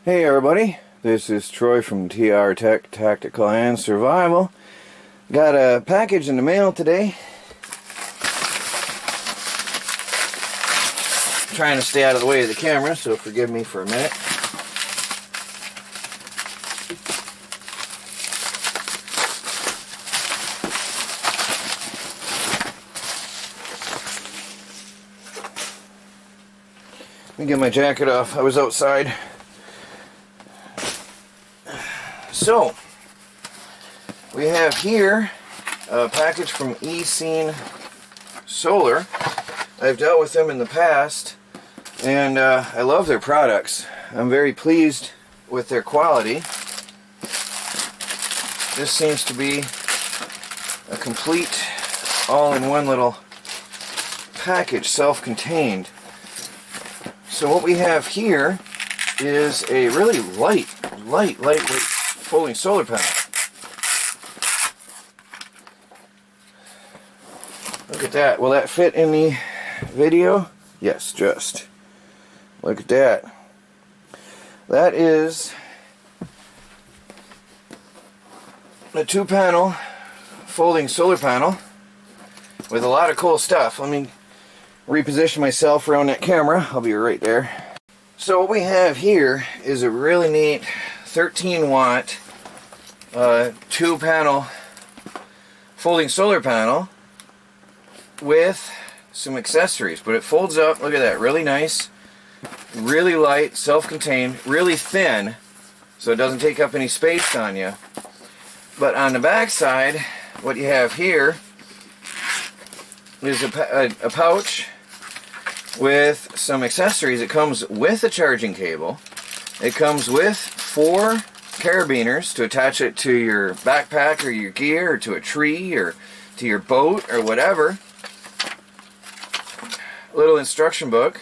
Hey everybody, this is Troy from TR Tech Tactical and Survival. Got a package in the mail today. Trying to stay out of the way of the camera, so forgive me for a minute. Let me get my jacket off. I was outside. So, we have here a package from ECEEN Solar. I've dealt with them in the past, and I love their products. I'm very pleased with their quality. This seems to be a complete, all-in-one little package, self-contained. So what we have here is a really lightweight folding solar panel. Look at that. Will that fit in the video? Yes, just. Look at that. That is a 2-panel folding solar panel with a lot of cool stuff. Let me reposition myself around that camera. I'll be right there. So what we have here is a really neat 13-watt 2-panel folding solar panel with some accessories, but it folds up. Look at that, really nice, really light, self-contained, really thin, so it doesn't take up any space on you. But on the back side, what you have here is a pouch with some accessories. It comes with a charging cable. It comes with 4 carabiners to attach it to your backpack or your gear or to a tree or to your boat or whatever. Little instruction book.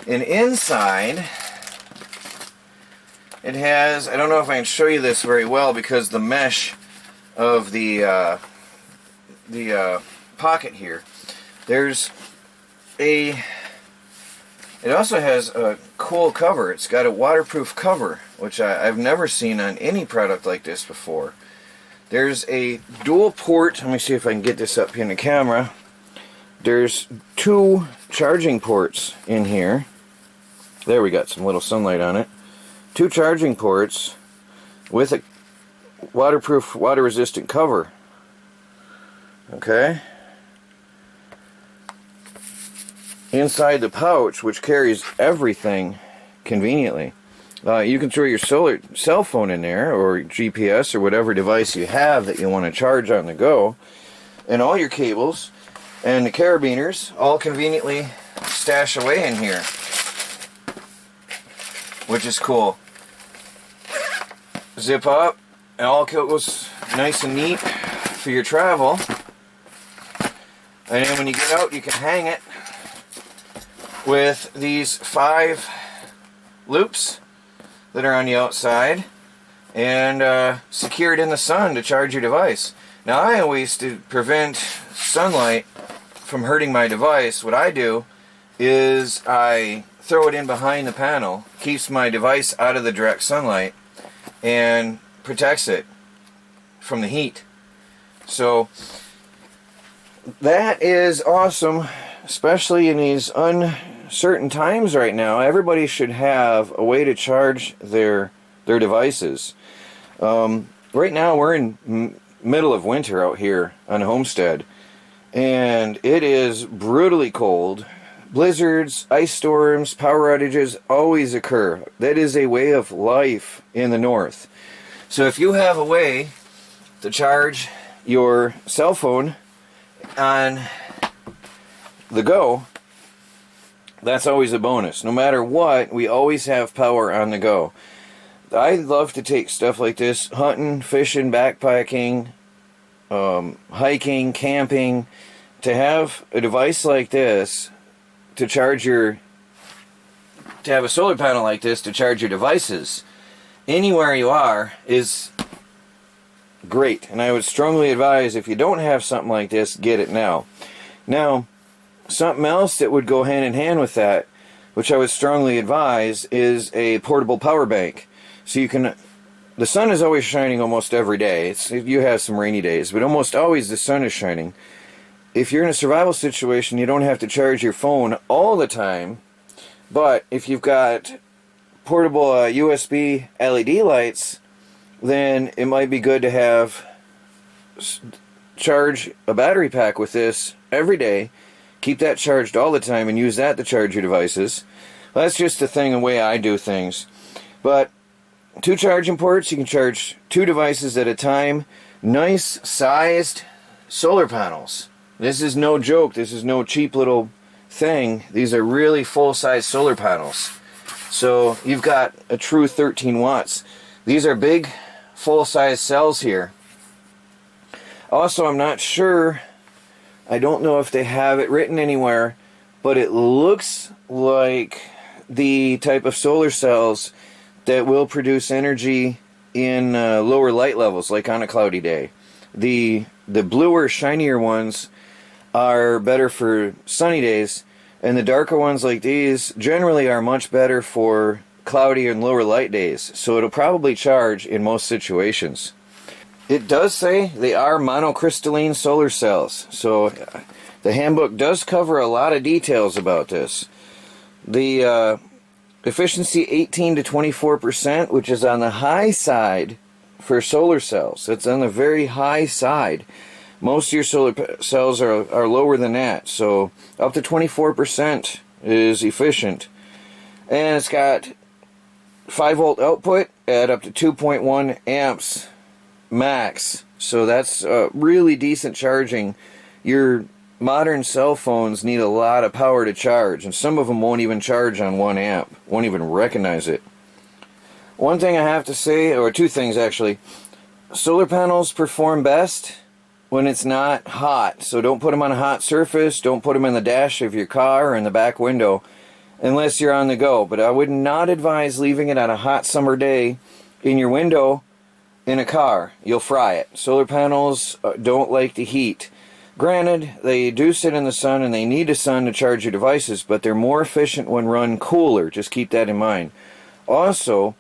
And inside it has, I don't know if I can show you this very well because the mesh of the pocket here. There's a, it also has a cool cover. It's got a waterproof cover, which I've never seen on any product like this before. There's a dual port. Let me see if I can get this up here in the camera. There's 2 charging ports in here. There, we got some little sunlight on it. 2 charging ports with a waterproof, water-resistant cover. Okay. Inside the pouch, which carries everything conveniently, you can throw your cell phone in there, or GPS, or whatever device you have that you want to charge on the go, and all your cables and the carabiners all conveniently stash away in here, which is cool. Zip up, and all goes nice and neat for your travel. And then when you get out, you can hang it with these 5 loops that are on the outside and secure it in the sun to charge your device. Now, I always, to prevent sunlight from hurting my device, what I do is I throw it in behind the panel, keeps my device out of the direct sunlight and protects it from the heat. So that is awesome, especially in these uncertain times right now. Everybody should have a way to charge their devices. Right now we're in middle of winter out here on Homestead, and it is brutally cold. Blizzards, ice storms, power outages always occur. That is a way of life in the north. So if you have a way to charge your cell phone on the go, that's always a bonus. No matter what, we always have power on the go. I love to take stuff like this hunting, fishing, backpacking, hiking, camping. To have a device like this to charge your, to have a solar panel like this to charge your devices anywhere you are is great. And I would strongly advise, if you don't have something like this, get it now. Now, something else that would go hand in hand with that which I would strongly advise, is a portable power bank. So you can, the sun is always shining almost every day. You have some rainy days, but almost always the sun is shining. If you're in a survival situation, you don't have to charge your phone all the time, but if you've got portable USB LED lights, then it might be good to have charge a battery pack with this every day. Keep that charged all the time and use that to charge your devices. Well, that's just the way I do things. But 2 charging ports, you can charge 2 devices at a time. Nice sized solar panels. This is no joke. This is no cheap little thing. These are really full-size solar panels. So you've got a true 13 watts. These are big full-size cells here. Also, I'm not sure, I don't know if they have it written anywhere, but it looks like the type of solar cells that will produce energy in lower light levels, like on a cloudy day. The bluer, shinier ones are better for sunny days, and the darker ones like these generally are much better for cloudy and lower light days. So it'll probably charge in most situations. It does say they are monocrystalline solar cells, so the handbook does cover a lot of details about this. The efficiency 18 to 24%, which is on the high side for solar cells. It's on the very high side. Most of your solar cells are lower than that, so up to 24% is efficient. And it's got 5-volt output at up to 2.1 amps max, so that's really decent charging. Your modern cell phones need a lot of power to charge, and some of them won't even charge on 1 amp, won't even recognize it. One thing I have to say, or 2 things actually, solar panels perform best when it's not hot, so don't put them on a hot surface, don't put them in the dash of your car or in the back window unless you're on the go. But I would not advise leaving it on a hot summer day in your window in a car. You'll fry it. Solar panels don't like the heat. Granted, they do sit in the sun and they need the sun to charge your devices, but they're more efficient when run cooler. Just keep that in mind. Also,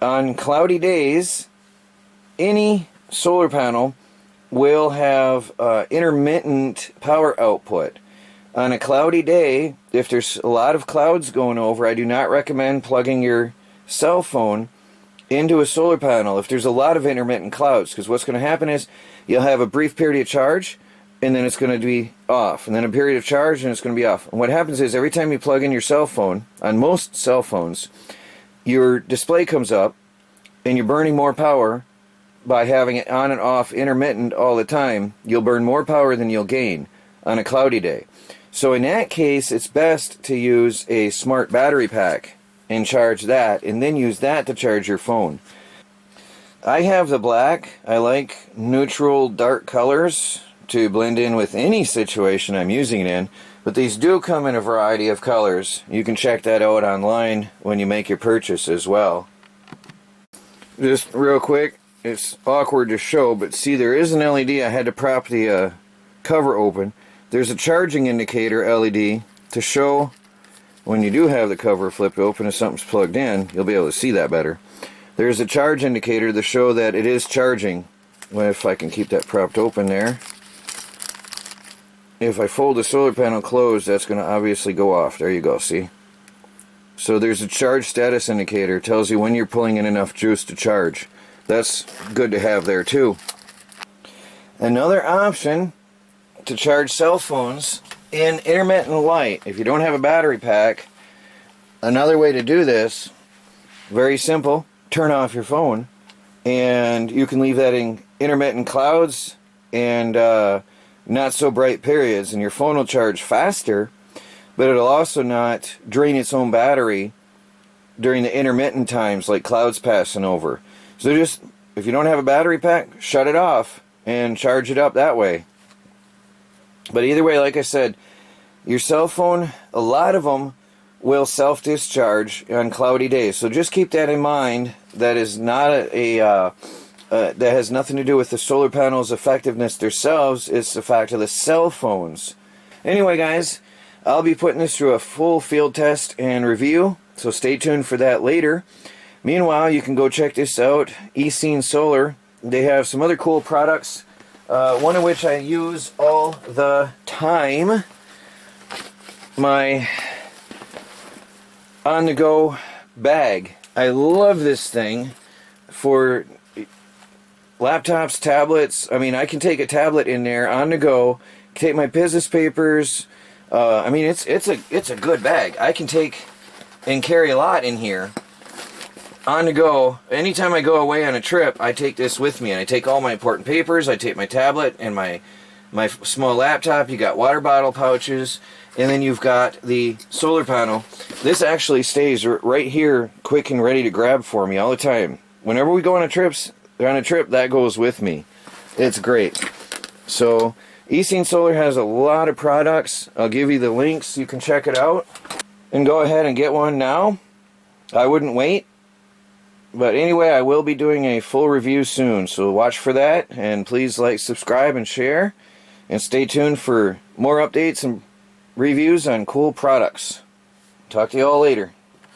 on cloudy days, any solar panel will have intermittent power output. On a cloudy day, if there's a lot of clouds going over, I do not recommend plugging your cell phone into a solar panel if there's a lot of intermittent clouds, because what's going to happen is you'll have a brief period of charge and then it's going to be off, and then a period of charge and it's going to be off. And what happens is every time you plug in your cell phone, on most cell phones, your display comes up and you're burning more power by having it on and off intermittent all the time. You'll burn more power than you'll gain on a cloudy day. So in that case, it's best to use a smart battery pack and charge that, and then use that to charge your phone. I have the black. I like neutral dark colors to blend in with any situation I'm using it in, but these do come in a variety of colors. You can check that out online when you make your purchase as well. Just real quick, it's awkward to show, but see, there is an LED. I had to prop the cover open. There's a charging indicator LED to show when you do have the cover flipped open, if something's plugged in, you'll be able to see that better. There's a charge indicator to show that it is charging. Well, if I can keep that propped open there. If I fold the solar panel closed, that's going to obviously go off. There you go, see? So there's a charge status indicator. It tells you when you're pulling in enough juice to charge. That's good to have there too. Another option to charge cell phones in intermittent light, if you don't have a battery pack, another way to do this, very simple, turn off your phone, and you can leave that in intermittent clouds and not so bright periods, and your phone will charge faster, but it'll also not drain its own battery during the intermittent times like clouds passing over. So just, if you don't have a battery pack, shut it off and charge it up that way. But either way, like I said, your cell phone, a lot of them will self-discharge on cloudy days. So just keep that in mind. That is not that has nothing to do with the solar panels' effectiveness themselves. It's the fact of the cell phones. Anyway, guys, I'll be putting this through a full field test and review, so stay tuned for that later. Meanwhile, you can go check this out, ECEEN Solar. They have some other cool products, one of which I use all the time. My on-the-go bag. I love this thing for laptops, tablets. I mean, I can take a tablet in there on the go, take my business papers. I mean, it's a good bag. I can take and carry a lot in here on the go. Anytime I go away on a trip, I take this with me, and I take all my important papers. I take my tablet and my small laptop. You got water bottle pouches, and then you've got the solar panel. This actually stays right here, quick and ready to grab for me all the time. Whenever we go on a trip, that goes with me. It's great. So ECEEN Solar has a lot of products. I'll give you the links. You can check it out and go ahead and get one now. I wouldn't wait. But anyway, I will be doing a full review soon, so watch for that, and please like, subscribe, and share, and stay tuned for more updates and reviews on cool products. Talk to you all later.